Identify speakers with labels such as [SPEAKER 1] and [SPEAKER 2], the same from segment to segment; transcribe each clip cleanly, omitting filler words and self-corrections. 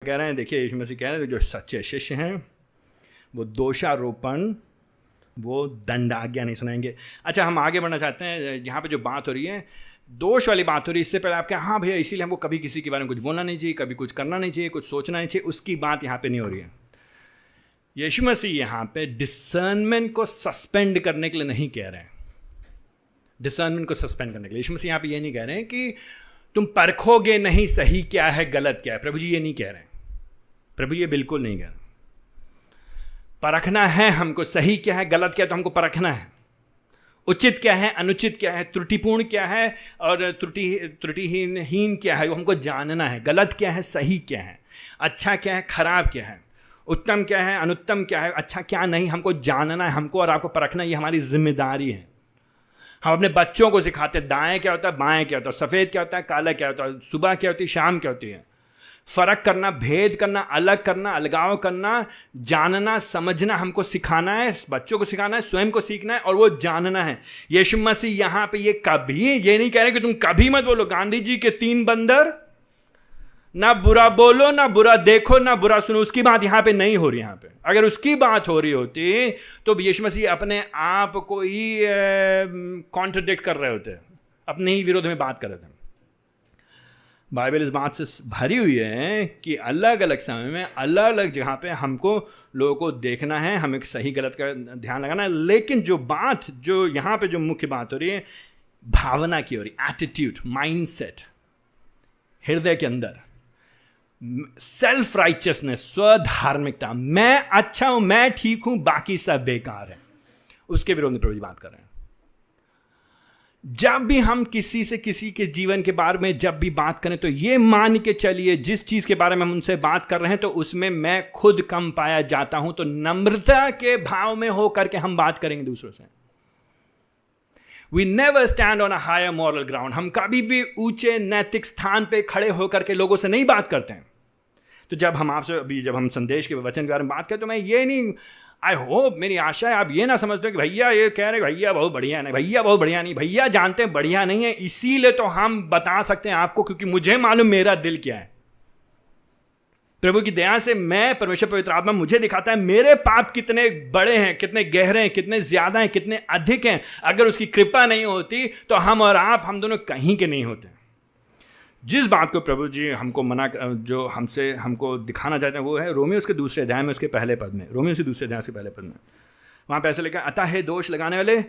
[SPEAKER 1] कह रहे हैं, देखिए यीशु मसीह कह रहे हैं जो सच्चे शिष्य हैं वो दोषारोपण, वो दंडाज्ञा नहीं सुनाएंगे। अच्छा, हम आगे बढ़ना चाहते हैं। यहाँ पे जो बात हो रही है, दोष वाली बात हो रही है, इससे पहले आप कहें हाँ भैया इसीलिए हमको कभी किसी के बारे में कुछ बोलना नहीं चाहिए, कभी कुछ करना नहीं चाहिए, कुछ सोचना नहीं चाहिए, उसकी बात यहाँ पे नहीं हो रही है। यीशु मसीह यहाँ पे डिसर्नमेंट को सस्पेंड करने के लिए नहीं कह रहे हैं। डिसर्नमेंट को सस्पेंड करने के लिए यीशु मसीह यहाँ पे ये नहीं कह रहे हैं कि तुम परखोगे नहीं सही क्या है गलत क्या है। प्रभु जी ये नहीं कह रहे हैं, प्रभु ये बिल्कुल नहीं कह रहे। परखना है हमको, सही क्या है गलत क्या है तो हमको परखना है, उचित क्या है अनुचित क्या है, त्रुटिपूर्ण क्या है और त्रुटिहीन क्या है, वो हमको जानना है। गलत क्या है सही क्या है, अच्छा क्या है खराब क्या है, उत्तम क्या है अनुत्तम क्या है, अच्छा क्या नहीं, हमको जानना है, हमको और आपको परखना, ये हमारी जिम्मेदारी है। हम अपने बच्चों को सिखाते हैं दाएं क्या होता है बाएं क्या होता है, सफ़ेद क्या होता है काला क्या होता है, सुबह क्या होती है शाम क्या होती है। फर्क करना, भेद करना, अलग करना, अलगाव करना, जानना समझना हमको सिखाना है, बच्चों को सिखाना है, स्वयं को सीखना है और वो जानना है। यीशु मसीह यहाँ पे ये कभी ये नहीं कह रहे कि तुम कभी मत बोलो गांधी जी के 3 बंदर, ना बुरा बोलो ना बुरा देखो ना बुरा सुनो, उसकी बात यहाँ पे नहीं हो रही। यहाँ पे अगर उसकी बात हो रही होती तो यीशु मसीह अपने आप को ही कॉन्ट्रडिक्ट कर रहे होते, अपने ही विरोध में बात कर रहे थे। बाइबल इस बात से भरी हुई है कि अलग अलग समय में अलग अलग जगह पे हमको लोगों को देखना है, हमें सही गलत का ध्यान लगाना है। लेकिन जो बात जो यहाँ पे जो मुख्य बात हो रही है भावना की हो रही, एटीट्यूड, माइंडसेट, हृदय के अंदर सेल्फ राइचियसनेस, स्वधार्मिकता, मैं अच्छा हूं मैं ठीक हूं बाकी सब बेकार है, उसके विरोध में प्रभु जी बात कर रहे हैं। जब भी हम किसी से किसी के जीवन के बारे में जब भी बात करें तो ये मान के चलिए जिस चीज के बारे में हम उनसे बात कर रहे हैं तो उसमें मैं खुद कम पाया जाता हूं, तो नम्रता के भाव में होकर के हम बात करेंगे दूसरों से। We never stand on a higher moral ground. हम कभी भी ऊंचे नैतिक स्थान पे खड़े होकर के लोगों से नहीं बात करते हैं। तो जब हम आपसे अभी जब हम संदेश के वचन के बारे में बात करें तो मैं ये नहीं, आई होप, मेरी आशा है आप ये ना समझते हो कि भैया ये कह रहे भैया बहुत बढ़िया नहीं, भैया बहुत बढ़िया नहीं, भैया जानते हैं बढ़िया नहीं है इसीलिए तो हम बता सकते हैं आपको क्योंकि मुझे मालूम मेरा दिल क्या है। प्रभु की दया से मैं, परमेश्वर पवित्र आत्मा मुझे दिखाता है मेरे पाप कितने बड़े हैं, कितने गहरे हैं, कितने ज्यादा हैं, कितने अधिक हैं। अगर उसकी कृपा नहीं होती तो हम और आप, हम दोनों कहीं के नहीं होते। जिस बात को प्रभु जी हमको जो हमसे हमको दिखाना चाहते हैं वो है रोमियो उसके दूसरे अध्याय में उसके पहले पद में, रोमियो से दूसरे अध्याय से पहले पद में वहां पे ऐसे लिखा, अतः है दोष लगाने वाले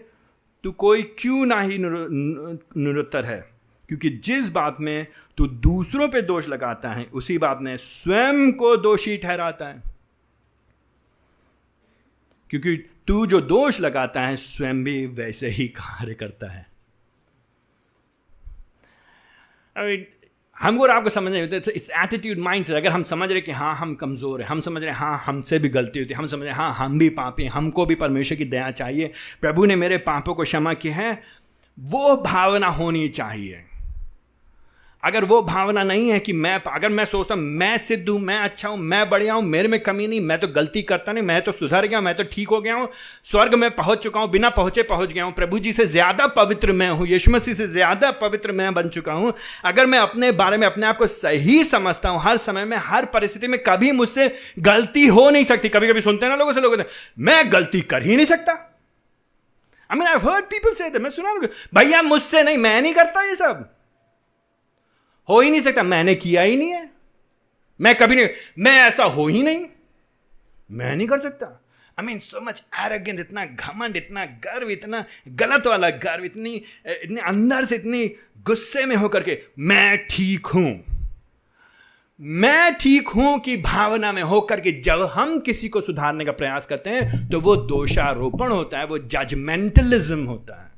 [SPEAKER 1] तू कोई क्यों ना ही निरुत्तर है, क्योंकि जिस बात में तू दूसरों पे दोष लगाता है उसी बात में स्वयं को दोषी ठहराता है, क्योंकि तू जो दोष लगाता है स्वयं भी वैसे ही कार्य करता है। हमको और आपको समझ नहीं होता इस एटीट्यूड माइंड से। अगर हम समझ रहे कि हाँ हम कमज़ोर हैं, हम समझ रहे हाँ हमसे भी गलती होती है, हम समझ रहे हाँ हम भी पापी हैं, हमको भी परमेश्वर की दया चाहिए, प्रभु ने मेरे पापों को क्षमा किया है, वो भावना होनी चाहिए। अगर वो भावना नहीं है कि अगर मैं सोचता हूं मैं सिद्ध हूं, मैं अच्छा हूं, मैं बढ़िया हूं, मेरे में कमी नहीं, मैं तो गलती करता नहीं, मैं तो सुधर गया, मैं तो ठीक हो गया हूं, स्वर्ग में पहुंच चुका हूं, बिना पहुंचे पहुंच गया हूं, प्रभु जी से ज्यादा पवित्र मैं हूं, यीशु मसीह से ज्यादा पवित्र मैं बन चुका हूं। अगर मैं अपने बारे में अपने आप को सही समझता हूं, हर समय में हर परिस्थिति में कभी मुझसे गलती हो नहीं सकती। कभी कभी सुनते हैं ना लोगों से, लोग मैं गलती कर ही नहीं सकता। I mean I have heard people say that, मैं सुना भैया मुझसे नहीं, मैं नहीं करता, ये सब हो ही नहीं सकता, मैंने किया ही नहीं है, मैं कभी नहीं, मैं ऐसा हो ही नहीं, मैं नहीं कर सकता। I mean so much arrogance, इतना घमंड, इतना गर्व, इतना गलत वाला गर्व, इतने अंदर से इतनी गुस्से में होकर के मैं ठीक हूं की भावना में होकर के जब हम किसी को सुधारने का प्रयास करते हैं तो वो दोषारोपण होता है, वो जजमेंटलिज्म होता है,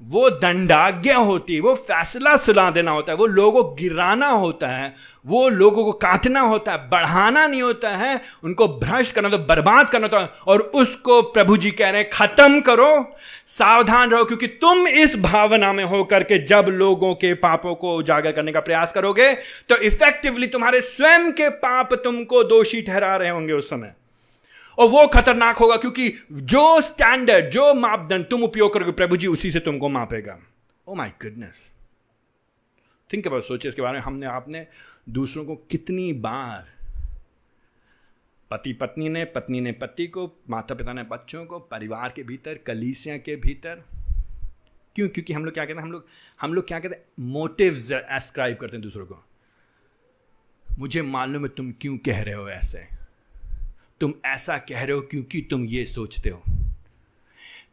[SPEAKER 1] वो दंडाज्ञा होती है, वो फैसला सुना देना होता है, वो लोगों को गिराना होता है, वो लोगों को काटना होता है, बढ़ाना नहीं होता है, उनको भ्रष्ट करना, तो बर्बाद करना होता है। और उसको प्रभु जी कह रहे हैं खत्म करो, सावधान रहो, क्योंकि तुम इस भावना में होकर के जब लोगों के पापों को उजागर करने का प्रयास करोगे तो इफेक्टिवली तुम्हारे स्वयं के पाप तुमको दोषी ठहरा रहे होंगे उस समय, और वो खतरनाक होगा, क्योंकि जो स्टैंडर्ड, जो मापदंड तुम उपयोग करोगे प्रभु जी उसी से तुमको मापेगा। Oh my goodness, think about, सोचिए इसके बारे में। आपने दूसरों को कितनी बार पति पत्नी ने पति को, माता पिता ने बच्चों को, परिवार के भीतर, कलीसिया के भीतर। क्यों? क्योंकि हम लोग क्या कहते हैं, हम लोग क्या कहते हैं, मोटिव्स एस्क्राइब करते हैं दूसरों को। मुझे मालूम है तुम क्यों कह रहे हो ऐसे, तुम ऐसा कह रहे हो क्योंकि तुम ये सोचते हो।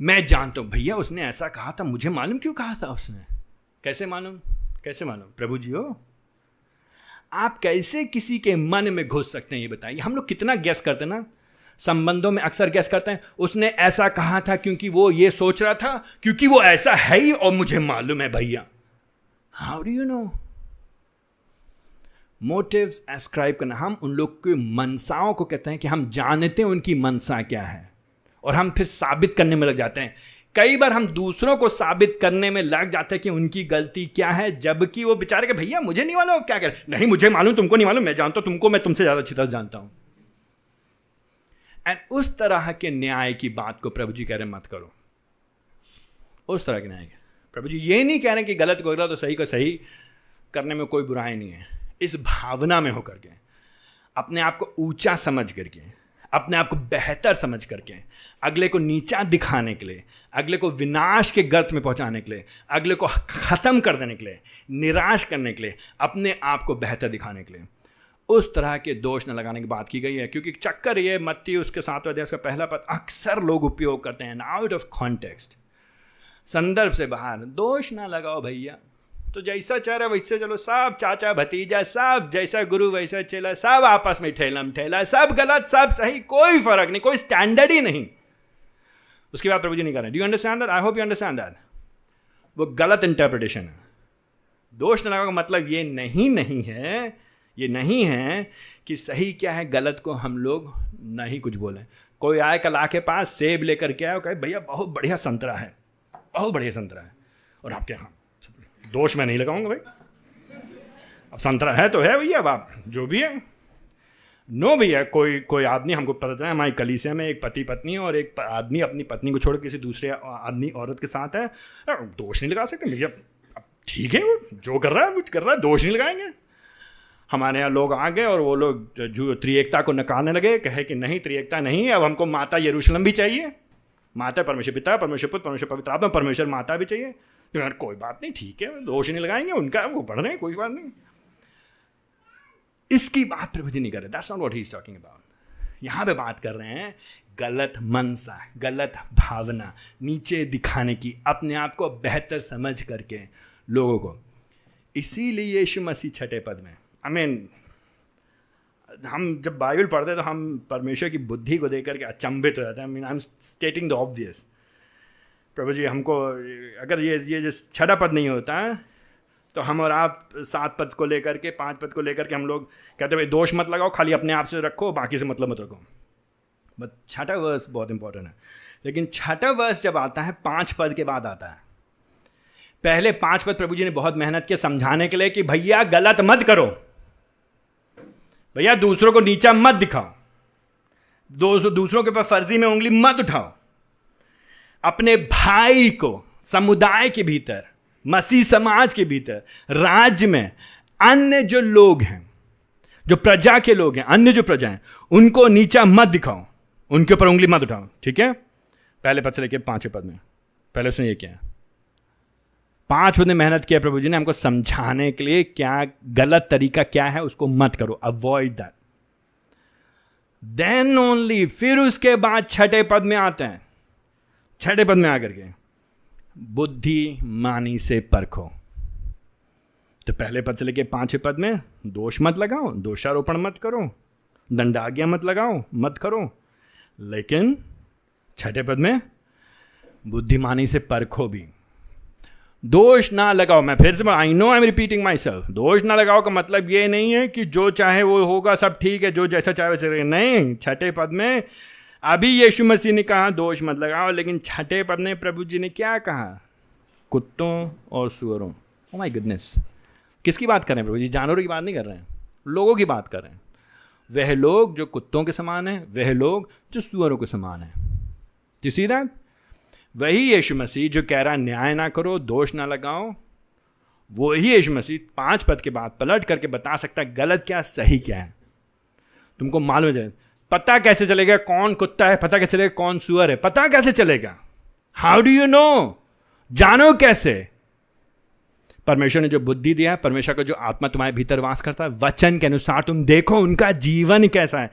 [SPEAKER 1] मैं जानता हूं भैया उसने ऐसा कहा था, मुझे मालूम क्यों कहा था उसने। कैसे मालूम? प्रभु जी हो, आप कैसे किसी के मन में घुस सकते हैं ये बताइए। हम लोग कितना गैस करते हैं ना, संबंधों में अक्सर गैस करते हैं, उसने ऐसा कहा था क्योंकि वो ये सोच रहा था, क्योंकि वो ऐसा है ही और मुझे मालूम है भैया। How do you know? Motives ascribe करना, हम उन लोग की मनसाओं को कहते हैं कि हम जानते हैं उनकी मनसा क्या है, और हम फिर साबित करने में लग जाते हैं। कई बार हम दूसरों को साबित करने में लग जाते हैं कि उनकी गलती क्या है, जबकि वो बेचारे के भैया मुझे नहीं मालूम क्या कर, नहीं मुझे मालूम, तुमको नहीं मालूम, मैं जानता हूं तुमको, मैं तुमसे ज्यादा अच्छी तरह जानता हूं। एंड उस तरह के न्याय की बात को प्रभु जी कह रहे मत करो। उस तरह के न्याय, प्रभु जी ये नहीं कह रहे कि गलत को गलत तो सही को सही करने में कोई बुराई नहीं है। इस भावना में होकर के, अपने आप को ऊंचा समझ करके, अपने आप को बेहतर समझ करके, अगले को नीचा दिखाने के लिए, अगले को विनाश के गर्त में पहुंचाने के लिए, अगले को खत्म कर देने के लिए, निराश करने के लिए, अपने आप को बेहतर दिखाने के लिए, उस तरह के दोष न लगाने की बात की गई है। क्योंकि चक्कर ये मत्ती उसके 7वें अध्याय का पहला पद अक्सर लोग उपयोग करते हैं आउट ऑफ कॉन्टेक्स्ट, संदर्भ से बाहर। दोष ना लगाओ भैया, तो जैसा चल रहा है वैसे चलो, सब चाचा भतीजा, सब जैसा गुरु वैसा चेला, सब आपस में ठेलम ठेला, सब गलत सब सही, कोई फर्क नहीं, कोई स्टैंडर्ड ही नहीं। उसके बाद प्रभु जी नहीं कर रहे। Do you understand that? I hope you understand that. वो गलत इंटरप्रिटेशन है। दोष न लगाओ का मतलब ये नहीं है कि सही क्या है गलत को हम लोग नहीं कुछ बोलें। कोई आए कल आके पास सेब लेकर के आए, कहे भैया बहुत बढ़िया संतरा है, बहुत बढ़िया संतरा है, और आपके यहाँ दोष मैं नहीं लगाऊंगा भाई, अब संतरा है तो है भैया, अब आप जो भी है। नो भैया, कोई आदमी, हमको पता चला हमारी कलीसिया में एक पति पत्नी और एक आदमी अपनी पत्नी को छोड़ किसी दूसरे आदमी औरत के साथ है, दोष नहीं लगा सकते भैया, ठीक है वो जो कर रहा है कुछ कर रहा है, दोष नहीं लगाएंगे। हमारे यहाँ लोग आ गए और वो लोग जो त्रिएकता को नकारने लगे, कहे कि नहीं त्रिएकता नहीं है, अब हमको माता यरूशलेम भी चाहिए, माता परमेश्वर पिता, परमेश्वर पुत्र, परमेश्वर पवित्र आत्मा, परमेश्वर माता भी चाहिए। यार कोई बात नहीं, ठीक है, दोष नहीं लगाएंगे उनका, वो पढ़ रहे हैं, कोई बात नहीं। इसकी बात प्रभु जी नहीं कर रहे। That's not what he is talking about. यहां पे बात कर रहे हैं गलत मनसा, गलत भावना, नीचे दिखाने की, अपने आप को बेहतर समझ करके लोगों को। इसीलिए यीशु मसीह 6 पद में, हम जब बाइबल पढ़ते हैं तो हम परमेश्वर की बुद्धि को देख करके अचंभित हो जाते हैं। I am stating the obvious. प्रभु जी हमको, अगर ये जो 6 पद नहीं होता है तो हम और आप 7 पद को लेकर के, 5 पद को लेकर के हम लोग कहते हैं दोष मत लगाओ, खाली अपने आप से रखो, बाकी से मतलब मत रखो। बट 6वां वर्स बहुत इंपॉर्टेंट है। लेकिन 6वां वर्स जब आता है 5 पद के बाद आता है। पहले 5 पद प्रभु जी ने बहुत मेहनत किया समझाने के लिए कि भैया गलत मत करो, भैया दूसरों को नीचा मत दिखाओ, दूसरों के ऊपर फर्जी में उंगली मत उठाओ, अपने भाई को समुदाय के भीतर, मसीह समाज के भीतर, राज्य में अन्य जो लोग हैं, जो प्रजा के लोग हैं, अन्य जो प्रजा हैं, उनको नीचा मत दिखाओ, उनके ऊपर उंगली मत उठाओ। ठीक है, पहले पद से लेके 5वें पद में पहले उसने ये किया। 5 पद में मेहनत किया प्रभु जी ने हमको समझाने के लिए, क्या गलत तरीका क्या है उसको मत करो, अवॉइड दैट। देन ओनली, फिर उसके बाद 6 पद में आते हैं। 6 पद में आकर के बुद्धिमानी से परखो। तो पहले पद से लेके 5वें पद में दोष मत लगाओ, दोषारोपण मत करो, दंडाज्ञा मत लगाओ, मत करो। लेकिन 6 पद में बुद्धिमानी से परखो भी। दोष ना लगाओ, मैं फिर से, I know I am repeating my self, दोष ना लगाओ का मतलब ये नहीं है कि जो चाहे वो होगा, सब ठीक है, जो जैसा चाहे वैसे रहेगा। नहीं, 6 पद में अभी यीशु मसीह ने कहा दोष मत लगाओ, लेकिन 6 पद में प्रभु जी ने क्या कहा? कुत्तों और सुअरों। ओ माय गुडनेस, किसकी बात कर रहे हैं प्रभु जी? जानवरों की बात नहीं कर रहे हैं, लोगों की बात कर रहे हैं। वह लोग जो कुत्तों के समान हैं, वह लोग जो सुअरों के समान हैं। You see that? वही यीशु मसीह जो कह रहा है न्याय ना करो, दोष ना लगाओ, वही यीशु मसीह 5 पद के बाद पलट करके बता सकता है गलत क्या सही क्या है। तुमको मालूम है, पता कैसे चलेगा कौन कुत्ता है, पता कैसे चलेगा कौन सुअर है, पता कैसे चलेगा? How do you no? जानो कैसे? परमेश्वर ने जो बुद्धि दिया है, परमेश्वर का जो आत्मा तुम्हारे भीतर वास करता है, वचन के अनुसार तुम देखो उनका जीवन कैसा है।